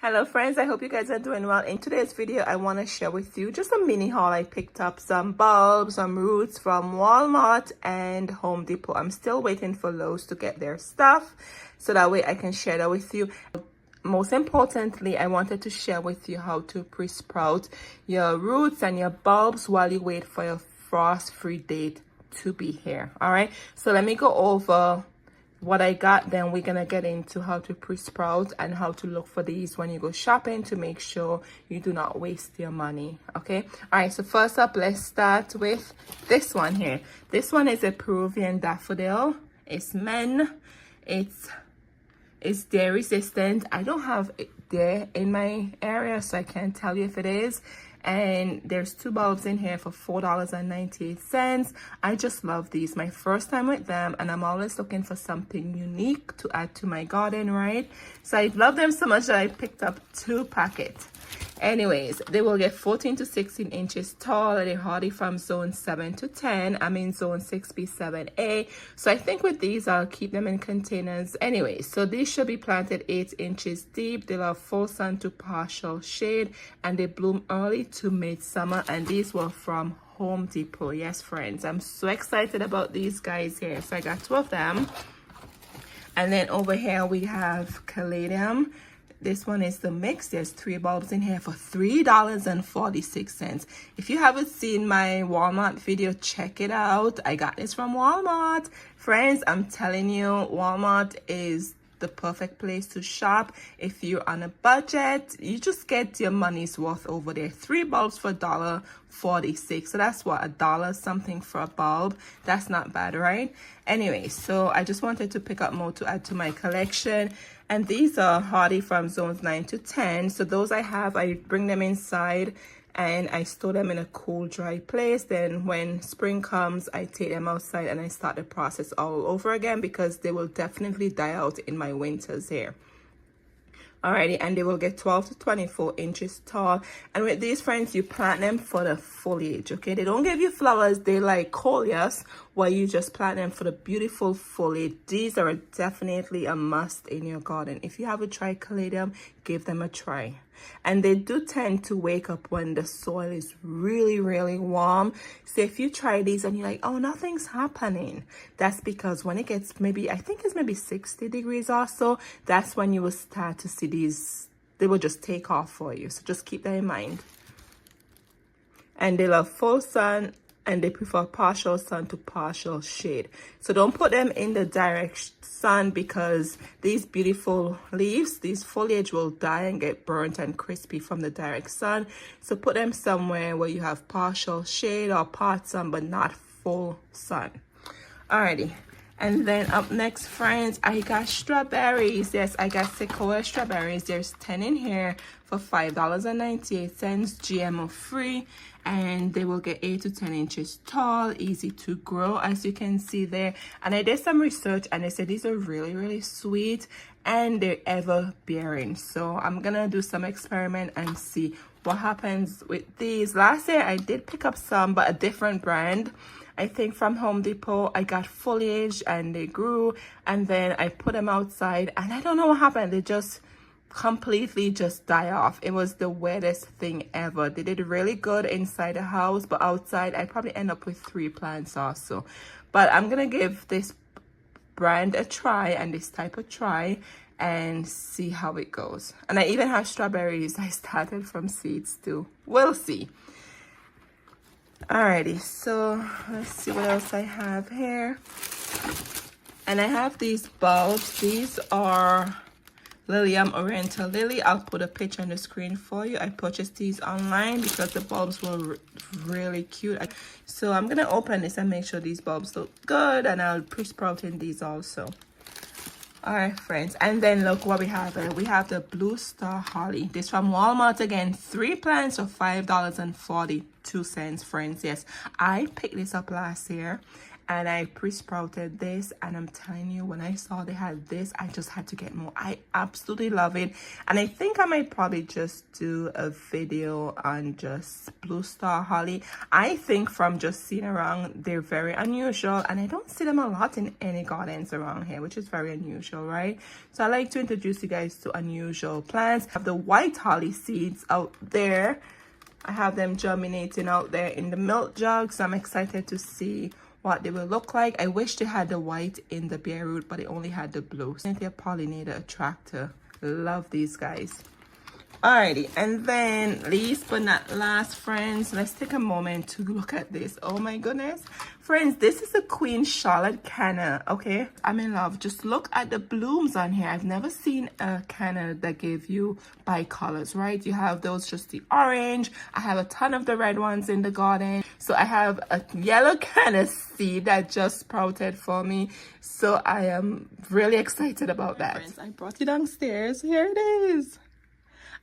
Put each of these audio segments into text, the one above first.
Hello friends, I hope you guys are doing well. In today's video I want to share with you just a mini haul. I picked up some bulbs, some roots from Walmart and Home Depot. I'm still waiting for Lowe's to get their stuff so that way I can share that with you. Most importantly, I wanted to share with you how to pre-sprout your roots and your bulbs while you wait for your frost-free date to be here. All right, so let me go over what I got, then we're gonna get into how to pre-sprout and how to look for these when you go shopping to make sure you do not waste your money. Okay, all right, so first up, let's start with this one here. This one is a Peruvian daffodil. It's men. It's dare resistant. I don't have it there in my area, so I can't tell you if it is. And there's 2 bulbs in here for $4.98. I just love these. My first time with them, and I'm always looking for something unique to add to my garden, right? So I love them so much that I picked up 2 packets. Anyways, they will get 14 to 16 inches tall. They're hardy from zone 7 to 10. I'm in zone 6B, 7A. So I think with these, I'll keep them in containers. Anyway, so these should be planted 8 inches deep. They love full sun to partial shade, and they bloom early to midsummer. And these were from Home Depot. Yes, friends, I'm so excited about these guys here. So I got 2 of them. And then over here, we have cadium. This one is the mix. There's 3 bulbs in here for $3.46. If you haven't seen my Walmart video, check it out. I got this from Walmart. Friends, I'm telling you, Walmart is the perfect place to shop. If you're on a budget, you just get your money's worth over there. 3 bulbs for $1.46. So that's what, $1 something for a bulb. That's not bad, right? Anyway, so I just wanted to pick up more to add to my collection. And these are hardy from zones 9 to 10. So those I have, I bring them inside and I store them in a cool, dry place. Then when spring comes, I take them outside and I start the process all over again because they will definitely die out in my winters here. Alrighty, and they will get 12 to 24 inches tall. And with these, friends, you plant them for the foliage, okay? They don't give you flowers. They like coleus, where you just plant them for the beautiful foliage. These are definitely a must in your garden. If you haven't tried cadium, give them a try. And they do tend to wake up when the soil is really, really warm. So if you try these and you're like, oh, nothing's happening, that's because when it gets maybe, I think it's maybe 60 degrees or so, that's when you will start to see these, they will just take off for you. So just keep that in mind. And they love full sun, and they prefer partial sun to partial shade. So don't put them in the direct sun because these beautiful leaves, these foliage will die and get burnt and crispy from the direct sun. So put them somewhere where you have partial shade or part sun, but not full sun. Alrighty. And then up next, friends, I got strawberries. Yes, I got Sequoia strawberries. There's 10 in here for $5.98, GMO free, and they will get 8 to 10 inches tall, easy to grow, as you can see there. And I did some research and they said these are really, really sweet and they're ever bearing. So I'm gonna do some experiment and see what happens with these. Last year I did pick up some, but a different brand. I think from Home Depot. I got foliage and they grew, and then I put them outside and I don't know what happened. They just completely just die off. It was the weirdest thing ever. They did really good inside the house, but outside I probably end up with 3 plants also. But I'm gonna give this brand a try and this type of try and see how it goes. And I even have strawberries I started from seeds too. We'll see. Alrighty, so let's see what else I have here. And I have these bulbs. These are Lilium Oriental Lily. I'll put a picture on the screen for you. I purchased these online because the bulbs were really cute. So I'm gonna open this and make sure these bulbs look good, and I'll pre-sprout in these also. All right, friends, and then look what we have here. We have the Blue Star Holly. This from Walmart again. 3 plants for $5.42, friends. Yes, I picked this up last year and I pre-sprouted this, and I'm telling you, when I saw they had this, I just had to get more. I absolutely love it, and I think I might probably just do a video on just blue star holly. I think from just seeing around, they're very unusual, and I don't see them a lot in any gardens around here, which is very unusual, right? So I like to introduce you guys to unusual plants. I have the white holly seeds out there. I have them germinating out there in the milk jug, so I'm excited to see what they will look like. I wish they had the white in the bare root, but they only had the blue. They're pollinator attractor. Love these guys. Alrighty, and then least but not last, friends, let's take a moment to look at this. Oh my goodness, friends, this is a Queen Charlotte Canna. Okay, I'm in love. Just look at the blooms on here. I've never seen a Canna that gave you bicolors, right? You have those, just the orange. I have a ton of the red ones in the garden. So I have a yellow Canna seed that just sprouted for me, so I am really excited about that. Friends, I brought you downstairs. Here it is.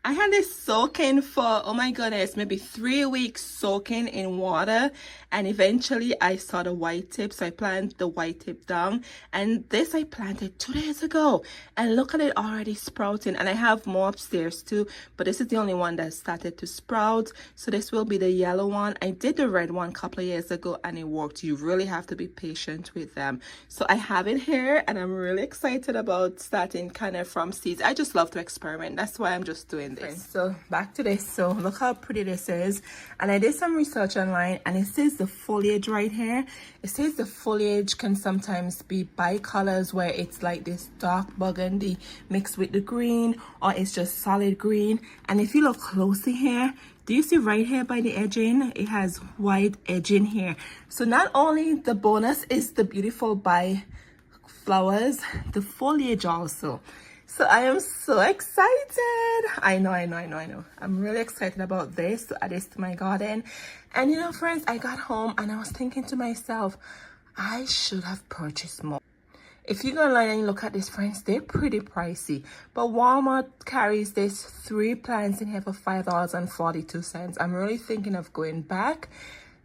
I had this soaking for, oh my goodness, maybe 3 weeks soaking in water, and eventually I saw the white tip, so I planted the white tip down, and this I planted 2 days ago, and look at it already sprouting. And I have more upstairs too, but this is the only one that started to sprout. So this will be the yellow one. I did the red one a couple of years ago and it worked. You really have to be patient with them. So I have it here, and I'm really excited about starting kind of from seeds. I just love to experiment. That's why I'm just doing this. So back to this. So look how pretty this is, and I did some research online, and it says the foliage right here, it says the foliage can sometimes be bicolors, where it's like this dark burgundy mixed with the green, or it's just solid green. And if you look closely here, do you see right here by the edging, it has white edging here. So not only the bonus is the beautiful bi flowers, the foliage also. So I am so excited. I know. I'm really excited about this, to add this to my garden. And you know, friends, I got home and I was thinking to myself, I should have purchased more. If you go online and you look at this, friends, they're pretty pricey. But Walmart carries this 3 plants in here for $5.42. I'm really thinking of going back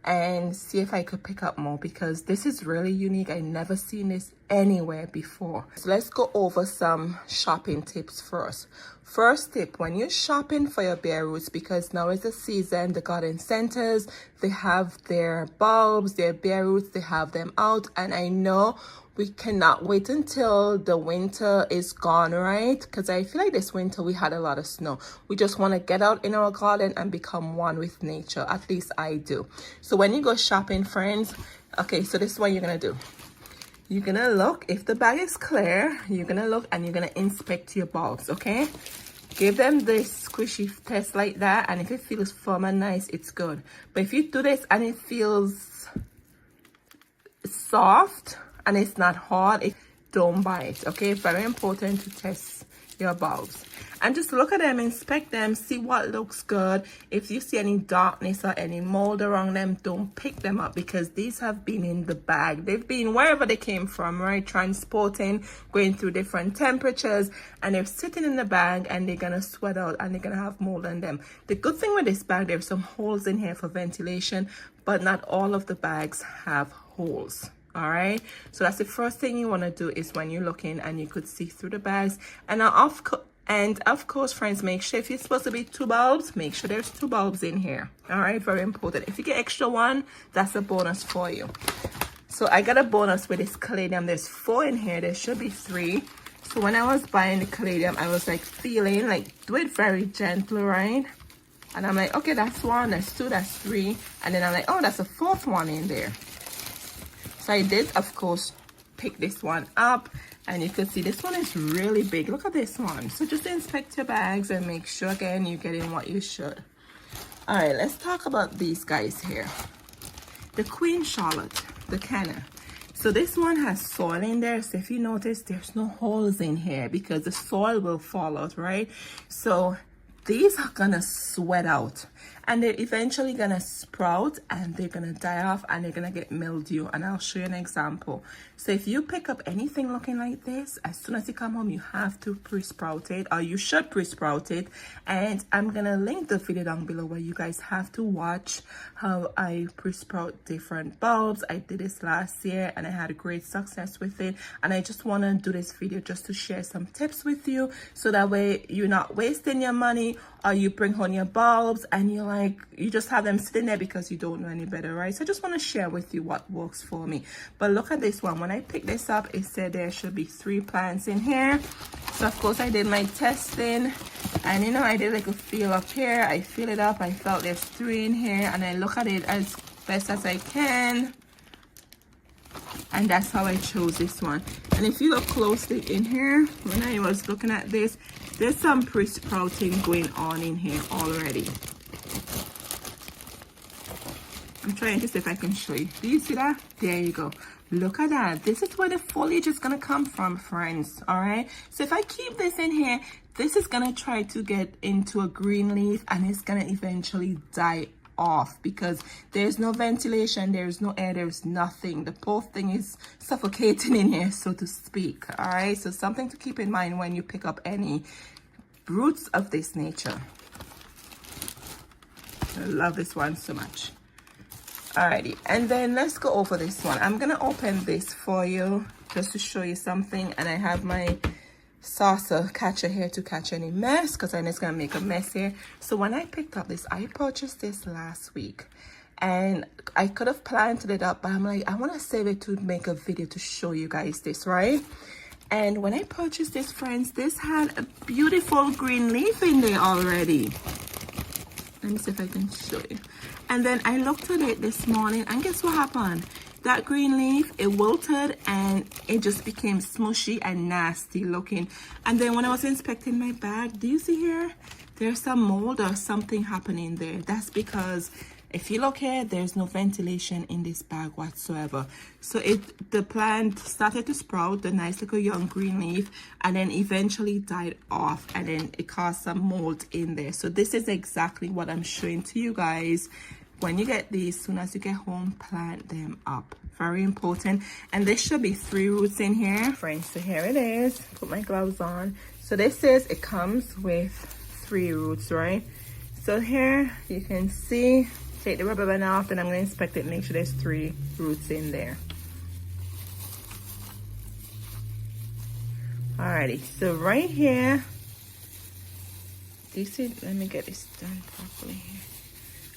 and see if I could pick up more, because this is really unique. I never seen this anywhere before. So let's go over some shopping tips first. First tip, when you're shopping for your bare roots, because now is the season, the garden centers, they have their bulbs, their bare roots, they have them out. And I know we cannot wait until the winter is gone, right? Because I feel like this winter we had a lot of snow. We just want to get out in our garden and become one with nature. At least I do. So when you go shopping, friends, okay, so this is what you're gonna do. You're gonna look, if the bag is clear, you're gonna look and you're gonna inspect your bulbs, okay? Give them this squishy test like that, and if it feels firm and nice, it's good. But if you do this and it feels soft and it's not hard, don't buy it, okay? Very important to test your bulbs. And just look at them, inspect them, see what looks good. If you see any darkness or any mold around them, don't pick them up, because these have been in the bag. They've been wherever they came from, right? Transporting, going through different temperatures, and they're sitting in the bag and they're gonna sweat out and they're gonna have mold on them. The good thing with this bag, there's some holes in here for ventilation, but not all of the bags have holes. All right, so that's the first thing you want to do, is when you're looking and you could see through the bags. And of course, friends, make sure if you're supposed to be 2 bulbs, make sure there's 2 bulbs in here. All right, very important. If you get extra one, that's a bonus for you. So I got a bonus with this caladium. There's 4 in here. There should be 3. So when I was buying the caladium, I was like feeling like, do it very gentle, right? And I'm like, okay, that's 1, that's 2, that's 3. And then I'm like, oh, that's a 4th one in there. So I did, of course, pick this one up, and you can see this one is really big. Look at this one. So just inspect your bags and make sure, again, you're getting what you should. All right, let's talk about these guys here. The Queen Charlotte, the Canna. So this one has soil in there. So if you notice, there's no holes in here because the soil will fall out, right? So these are gonna sweat out and they're eventually gonna sprout and they're gonna die off and they're gonna get mildew, and I'll show you an example. So if you pick up anything looking like this, as soon as you come home, you have to pre-sprout it, or you should pre-sprout it. And I'm gonna link the video down below where you guys have to watch how I pre-sprout different bulbs. I did this last year and I had a great success with it, and I just want to do this video just to share some tips with you, so that way you're not wasting your money, or you bring home your bulbs and you're like, you just have them sitting there because you don't know any better, right? So I just want to share with you what works for me. But look at this one. When I picked this up, it said there should be 3 plants in here. So of course I did my testing, and you know, I did like a feel up here. I feel it up, I felt there's 3 in here, and I look at it as best as I can, and that's how I chose this one. And if you look closely in here, when I was looking at this, there's some pre-sprouting going on in here already. I'm trying to see if I can show you. Do you see that? There you go. Look at that. This is where the foliage is going to come from, friends. All right. So if I keep this in here, this is going to try to get into a green leaf, and it's going to eventually die off because there's no ventilation, there's no air, there's nothing. The whole thing is suffocating in here, so to speak. All right. So something to keep in mind when you pick up any roots of this nature. I love this one so much. Alrighty, and then let's go over this one. I'm gonna open this for you just to show you something, and I have my saucer catcher here to catch any mess because I know it's gonna make a mess here. So when I picked up this, I purchased this last week, and I could have planted it up, but I'm like, I want to save it to make a video to show you guys this, right? And when I purchased this, friends, this had a beautiful green leaf in there already. Let me see if I can show you. And then I looked at it this morning, and guess what happened? That green leaf, it wilted and it just became smushy and nasty looking. And then when I was inspecting my bag, do you see here? There's some mold or something happening there. That's because if you look here, there's no ventilation in this bag whatsoever. So the plant started to sprout, the nice little young green leaf, and then eventually died off, and then it caused some mold in there. So this is exactly what I'm showing to you guys. When you get these, soon as you get home, plant them up. Very important. And there should be 3 roots in here, friends. So here it is. Put my gloves on. So this says it comes with 3 roots, right? So here you can see, take the rubber band off, and I'm going to inspect it, make sure there's 3 roots in there. Alrighty, so right here, do you see? Let me get this done properly here.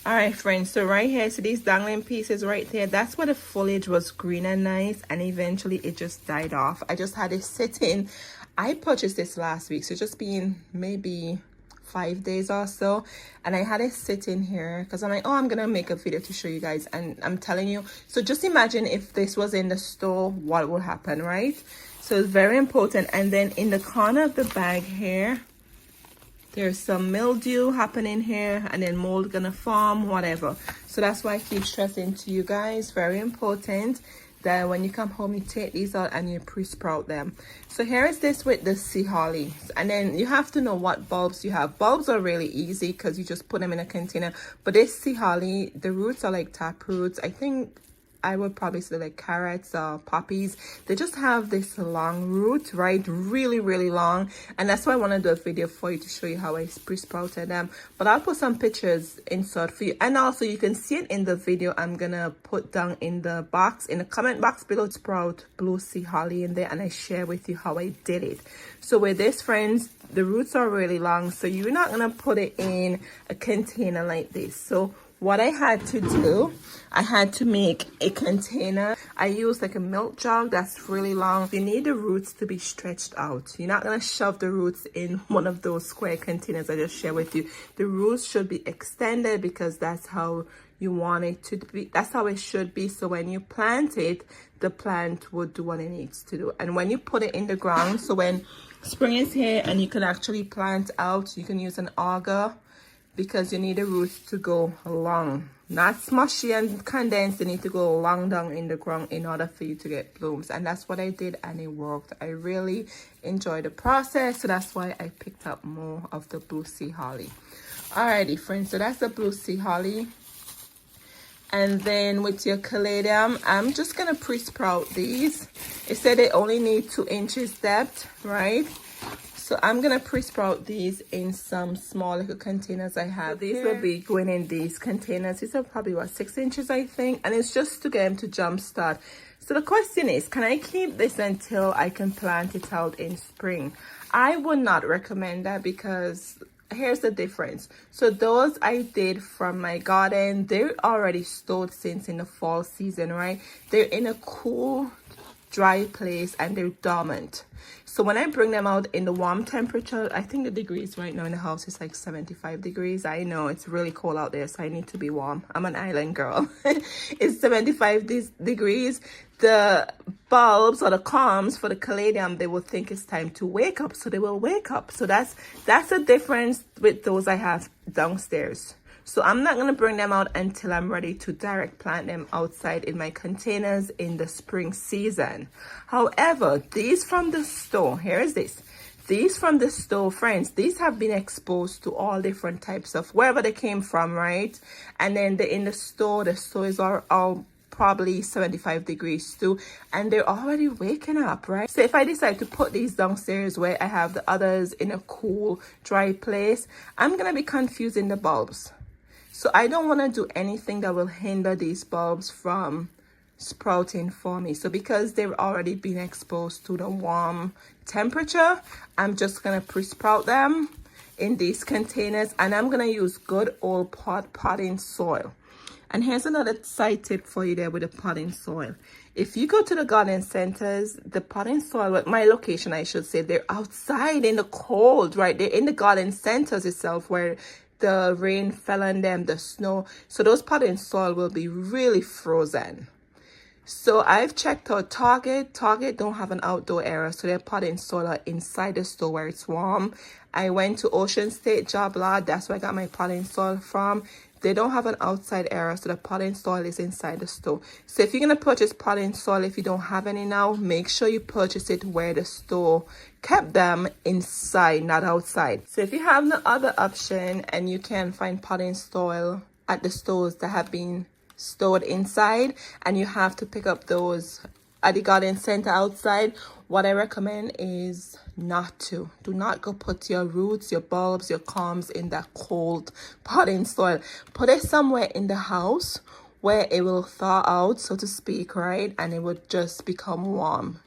All right, friends, so right here, so these dangling pieces right there, that's where the foliage was green and nice, and eventually it just died off. I just had it sitting. I purchased this last week, so just been maybe 5 days or so, and I had it sitting here because I'm like, oh, I'm gonna make a video to show you guys, and I'm telling you. So just imagine if this was in the store, what would happen, right? So it's very important. And then in the corner of the bag here, there's some mildew happening here, and then mold gonna form, whatever. So that's why I keep stressing to you guys, very important that when you come home, you take these out and you pre-sprout them. So here is this with the sea holly, and then you have to know what bulbs you have. Bulbs are really easy because you just put them in a container, but this sea holly, the roots are like tap roots. I think I would probably say like carrots or poppies. They just have this long root, right? Really, really long. And that's why I want to do a video for you to show you how I pre-sprouted them. But I'll put some pictures inside for you. And also you can see it in the video I'm going to put down in the box, in the comment box below. Sprout blue sea holly in there, and I share with you how I did it. So with this, friends, the roots are really long, so you're not going to put it in a container like this. So what I had to do, I had to make a container. I used like a milk jug that's really long. You need the roots to be stretched out. You're not going to shove the roots in one of those square containers I just shared with you. The roots should be extended because that's how you want it to be. That's how it should be. So when you plant it, the plant will do what it needs to do. And when you put it in the ground, so when spring is here and you can actually plant out, you can use an auger because you need the roots to go long, not smushy and condensed. They need to go long down in the ground in order for you to get blooms. And that's what I did, and it worked. I really enjoyed the process, so that's why I picked up more of the blue sea holly. Alrighty friends, so that's the blue sea holly. And then with your caladium, I'm just gonna pre-sprout these. It said they only need 2 inches depth, right? So I'm gonna pre-sprout these in some small little containers I have. So these will be going in these containers. These are probably what, 6 inches I think, and it's just to get them to jumpstart. So the question is, can I keep this until I can plant it out in spring? I would not recommend that, because here's the difference. So those I did from my garden, they're already stored since in the fall season, right? They're in a cool, dry place and they're dormant. So when I bring them out in the warm temperature, I think the degrees right now in the house is like 75 degrees. I know it's really cold out there, so I need to be warm. I'm an island girl. It's 75 degrees. The bulbs or the culms for the caladium, they will think it's time to wake up, so they will wake up. So that's the difference with those I have downstairs. So I'm not going to bring them out until I'm ready to direct plant them outside in my containers in the spring season. However, these from the store, here is this. These from the store, friends, these have been exposed to all different types of, wherever they came from, right? And then they're in the store is all probably 75 degrees too, and they're already waking up, right? So if I decide to put these downstairs where I have the others in a cool, dry place, I'm going to be confusing the bulbs. So I don't want to do anything that will hinder these bulbs from sprouting for me. So because they've already been exposed to the warm temperature, I'm just going to pre-sprout them in these containers, and I'm going to use good old potting soil. And here's another side tip for you there with the potting soil. If you go to the garden centers, the potting soil, at my location I should say, they're outside in the cold, right? They're in the garden centers itself where the rain fell on them, the snow. So those potting soil will be really frozen. So I've checked out Target. Target don't have an outdoor area, so their potting soil are inside the store where it's warm. I went to Ocean State Job Lot. That's where I got my potting soil from. They don't have an outside area, so the potting soil is inside the store. So if you're going to purchase potting soil, if you don't have any now, make sure you purchase it where the store kept them, inside, not outside. So if you have no other option and you can find potting soil at the stores that have been stored inside, and you have to pick up those at the garden center outside, what I recommend is do not go put your roots, your bulbs, your culms in that cold potting soil. Put it somewhere in the house where it will thaw out, so to speak, right? And it would just become warm.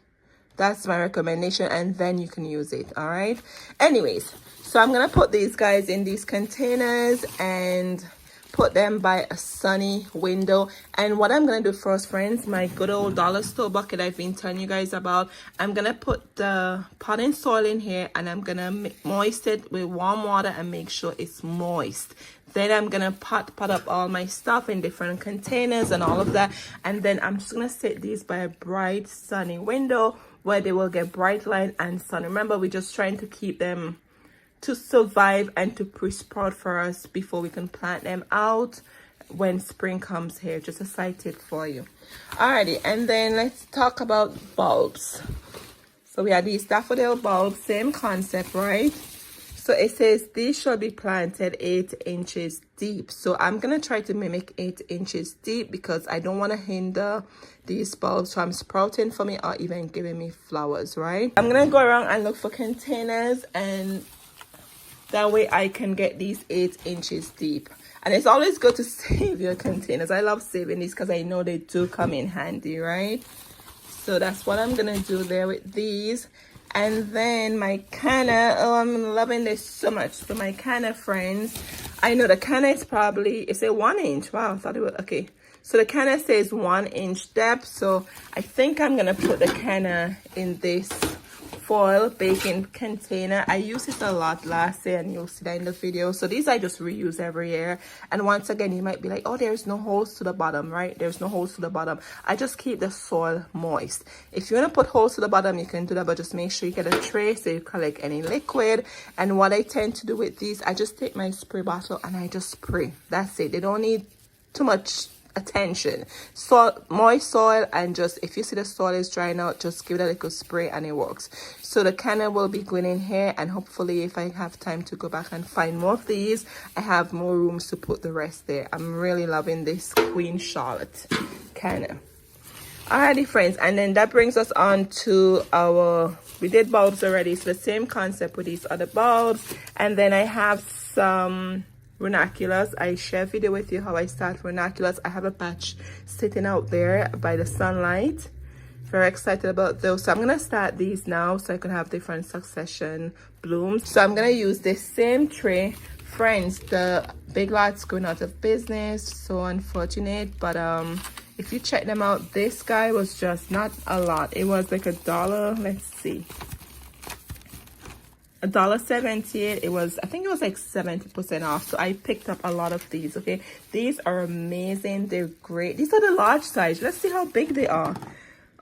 That's my recommendation, and then you can use it. All right, anyways, so I'm gonna put these guys in these containers and put them by a sunny window. And what I'm gonna do first, friends, my good old dollar store bucket I've been telling you guys about, I'm gonna put the potting soil in here, and I'm gonna moist it with warm water and make sure it's moist. Then I'm gonna pot up all my stuff in different containers and all of that, and then I'm just gonna set these by a bright sunny window where they will get bright light and sun. Remember, we're just trying to keep them to survive and to pre-sprout for us before we can plant them out when spring comes here. Just a side tip for you. Alrighty, and then let's talk about bulbs. So we have these daffodil bulbs, same concept, right? So it says these should be planted 8 inches deep. So I'm gonna try to mimic 8 inches deep because I don't want to hinder these bulbs from sprouting for me or even giving me flowers, right? I'm gonna go around and look for containers, and that way I can get these 8 inches deep. And it's always good to save your containers. I love saving these because I know they do come in handy, right? So that's what I'm gonna do there with these. And then my Canna, oh, I'm loving this so much. So my Canna, friends, I know the Canna is probably, it's a 1 inch. Wow, I thought it was, okay. So the Canna says 1 inch depth. So I think I'm gonna put the Canna in this foil baking container. I used it a lot last year and you'll see that in the video. So these I just reuse every year. And once again, you might be like, oh, there's no holes to the bottom, right? There's no holes to the bottom. I just keep the soil moist. If you want to put holes to the bottom, you can do that, but just make sure you get a tray so you collect any liquid. And what I tend to do with these, I just take my spray bottle and I just spray. That's it. They don't need too much attention. So moist soil, and just if you see the soil is drying out, just give it a little spray and it works. So the canna will be going in here, and hopefully if I have time to go back and find more of these, I have more rooms to put the rest there. I'm really loving this Queen Charlotte canna. Alrighty friends, and then that brings us on to our, we did bulbs already, so the same concept with these other bulbs. And then I have some ranunculus. I share a video with you how I start ranunculus. I have a patch sitting out there by the sunlight. Very excited about those. So I'm gonna start these now so I can have different succession blooms. So I'm gonna use this same tray. Friends, the big lot's going out of business, so unfortunate, but if you check them out, this guy was just not a lot. It was like $1, let's see, $1.78. It was, I think it was like 70% off. So I picked up a lot of these. Okay, these are amazing. They're great. These are the large size. Let's see how big they are.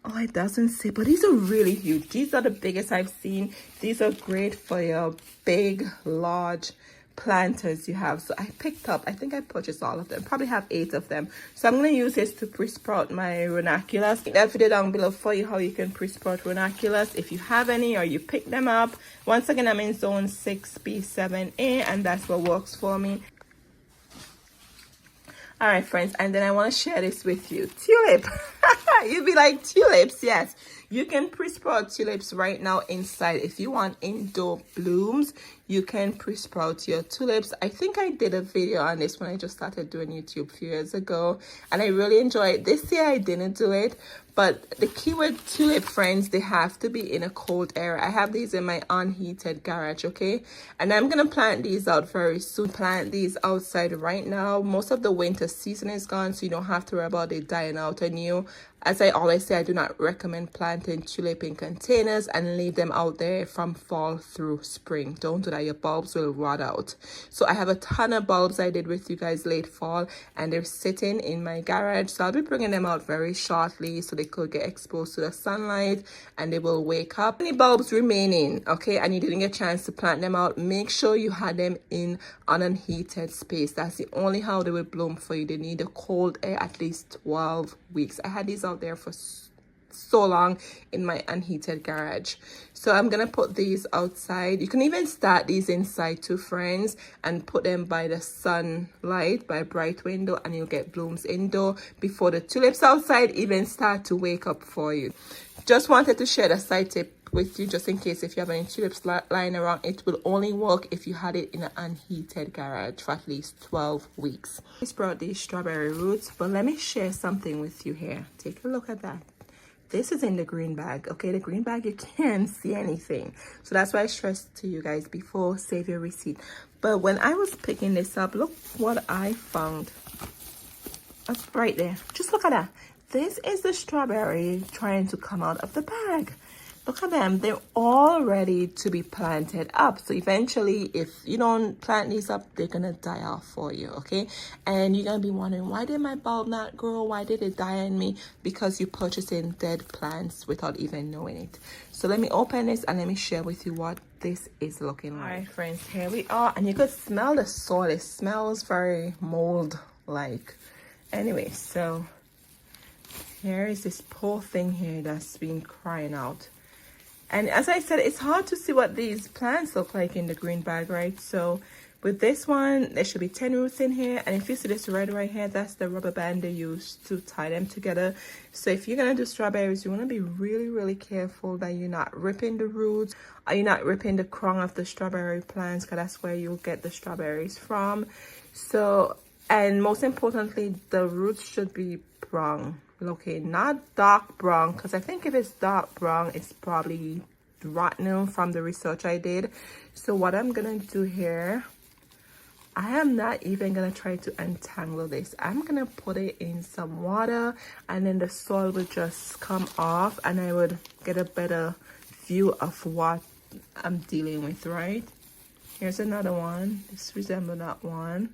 Oh, it doesn't say, but these are really huge. These are the biggest I've seen. These are great for your big, large planters you have. So I picked up, I think I purchased all of them, probably have 8 of them. So I'm going to use this to pre-sprout my ranunculus. That video down below for you how you can pre-sprout ranunculus if you have any or you pick them up. Once again, I'm in zone 6B7A, and that's what works for me. All right friends, and then I want to share this with you. Tulip. You'd be like, tulips? Yes, you can pre-sprout tulips right now inside. If you want indoor blooms, you can pre-sprout your tulips. I think I did a video on this when I just started doing YouTube a few years ago, and I really enjoy it. This year I didn't do it, but the key with tulip, friends, they have to be in a cold area. I have these in my unheated garage, okay? And I'm gonna plant these out very soon. Plant these outside right now. Most of the winter season is gone, so you don't have to worry about it dying out on you. As I always say, I do not recommend planting tulip in containers and leave them out there from fall through spring. Don't do that. Your bulbs will rot out. So I have a ton of bulbs I did with you guys late fall, and they're sitting in my garage. So I'll be bringing them out very shortly so they could get exposed to the sunlight and they will wake up. Any bulbs remaining, okay, and you didn't get a chance to plant them out, make sure you had them in an unheated space. That's the only how they will bloom for you. They need a cold air at least 12 weeks. I had these out there for so long in my unheated garage. So I'm gonna put these outside. You can even start these inside too, friends, and put them by the sunlight, by a bright window, and you'll get blooms indoor before the tulips outside even start to wake up for you. Just wanted to share the side tip with you, just in case if you have any tulips lying around. It will only work if you had it in an unheated garage for at least 12 weeks. I brought these strawberry roots, but let me share something with you here. Take a look at that. This is in the green bag, okay? The green bag, you can't see anything. So that's why I stressed to you guys before, save your receipt. But when I was picking this up, look what I found. That's right there. Just look at that. This is the strawberry trying to come out of the bag. Look at them. They're all ready to be planted up. So eventually, if you don't plant these up, they're going to die off for you, okay? And you're going to be wondering, why did my bulb not grow? Why did it die on me? Because you purchased in dead plants without even knowing it. So let me open this and let me share with you what this is looking like. All right, friends, here we are. And you could smell the soil. It smells very mold-like. Anyway, so here is this poor thing here that's been crying out. And as I said, it's hard to see what these plants look like in the green bag, right? So with this one, there should be 10 roots in here. And if you see this red right here, that's the rubber band they use to tie them together. So if you're going to do strawberries, you want to be really, really careful that you're not ripping the roots, or you're not ripping the crown of the strawberry plants, because that's where you'll get the strawberries from. So, and most importantly, the roots should be brown. Okay, not dark brown, because I think if it's dark brown, it's probably rotten from the research I did. So what I'm gonna do here, I am not even gonna try to untangle this. I'm gonna put it in some water, and then the soil will just come off, and I would get a better view of what I'm dealing with, right? Here's another one. This resembles that one.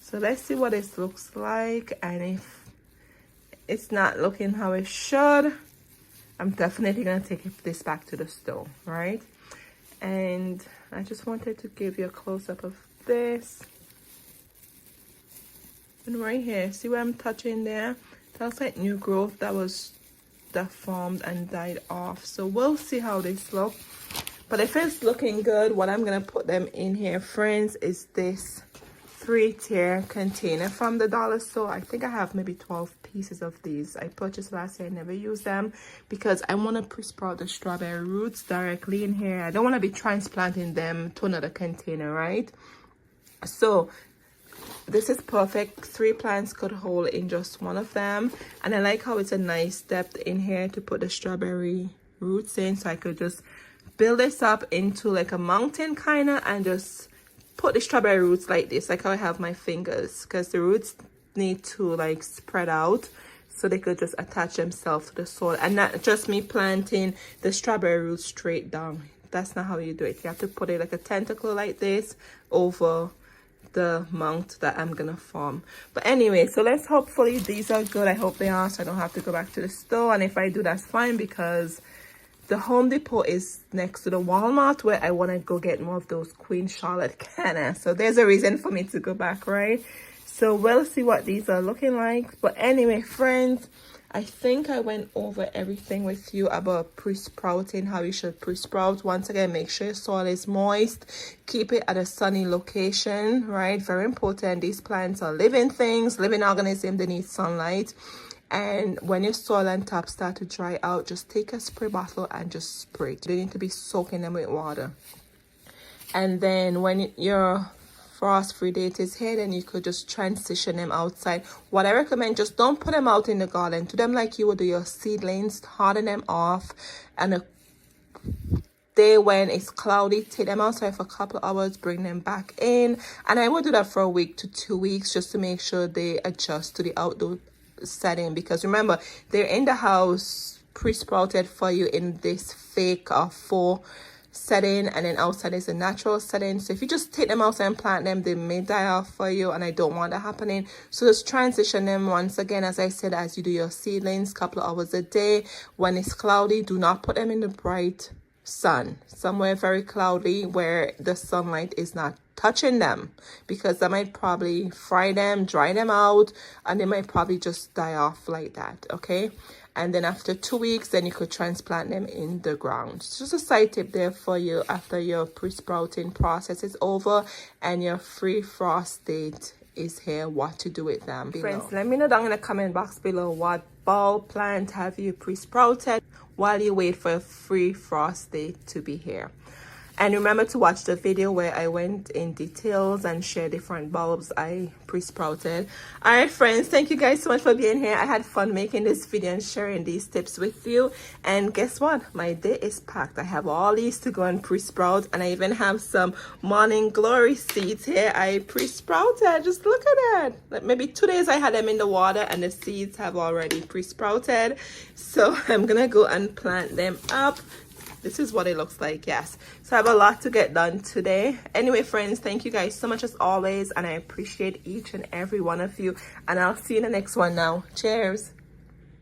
So let's see what this looks like, and if it's not looking how it should, I'm definitely gonna take this back to the store, right? And I just wanted to give you a close-up of this. And right here, see where I'm touching there? That's like new growth that formed and died off. So we'll see how this looks. But if it's looking good, what I'm gonna put them in here, friends, is this 3-tier container from the dollar store. I think I have maybe 12 pieces of these. I purchased last year. I never used them because I want to pre-sprout the strawberry roots directly in here. I don't want to be transplanting them to another container, right? So this is perfect. 3 plants could hold in just one of them, and I like how it's a nice depth in here to put the strawberry roots in, so I could just build this up into like a mountain kind of, and just put the strawberry roots like this, like how I have my fingers, because the roots need to like spread out so they could just attach themselves to the soil, and not just me planting the strawberry roots straight down. That's not how you do it. You have to put it like a tentacle like this over the mount that I'm gonna form. But anyway, so let's hopefully these are good. I hope they are, so I don't have to go back to the store, and if I do, that's fine, because the Home Depot is next to the Walmart where I want to go get more of those Queen Charlotte Canna. So there's a reason for me to go back, right? So we'll see what these are looking like. But anyway, friends, I think I went over everything with you about pre-sprouting, how you should pre-sprout. Once again, make sure your soil is moist. Keep it at a sunny location, right? Very important. These plants are living things, living organisms. They need sunlight. And when your soil and top start to dry out, just take a spray bottle and just spray it. You don't need to be soaking them with water. And then when your frost-free date is here, then you could just transition them outside. What I recommend, just don't put them out in the garden. Do them like you would do your seedlings. Harden them off, and a day when it's cloudy, take them outside for a couple of hours, bring them back in. And I will do that for a week to 2 weeks, just to make sure they adjust to the outdoor setting, because remember, they're in the house pre-sprouted for you in this fake or faux setting, and then outside is a natural setting. So if you just take them outside and plant them, they may die off for you, and I don't want that happening. So just transition them once again, as I said, as you do your seedlings, couple of hours a day. When it's cloudy, do not put them in the bright sun, somewhere very cloudy where the sunlight is not touching them, because that might probably fry them, dry them out, and they might probably just die off like that. Okay, and then after 2 weeks, then you could transplant them in the ground. It's just a side tip there for you after your pre-sprouting process is over and your free frost date is here, what to do with them below. Friends, let me know down in the comment box below, what bulb plant have you pre-sprouted while you wait for a free frost date to be here. And remember to watch the video where I went in details and share different bulbs I pre-sprouted. All right, friends, thank you guys so much for being here. I had fun making this video and sharing these tips with you. And guess what? My day is packed. I have all these to go and pre-sprout, and I even have some morning glory seeds here I pre-sprouted. Just look at that. Like maybe 2 days I had them in the water, and the seeds have already pre-sprouted. So I'm gonna go and plant them up. This is what it looks like, yes. So I have a lot to get done today. Anyway, friends, thank you guys so much as always, and I appreciate each and every one of you, and I'll see you in the next one now. Cheers.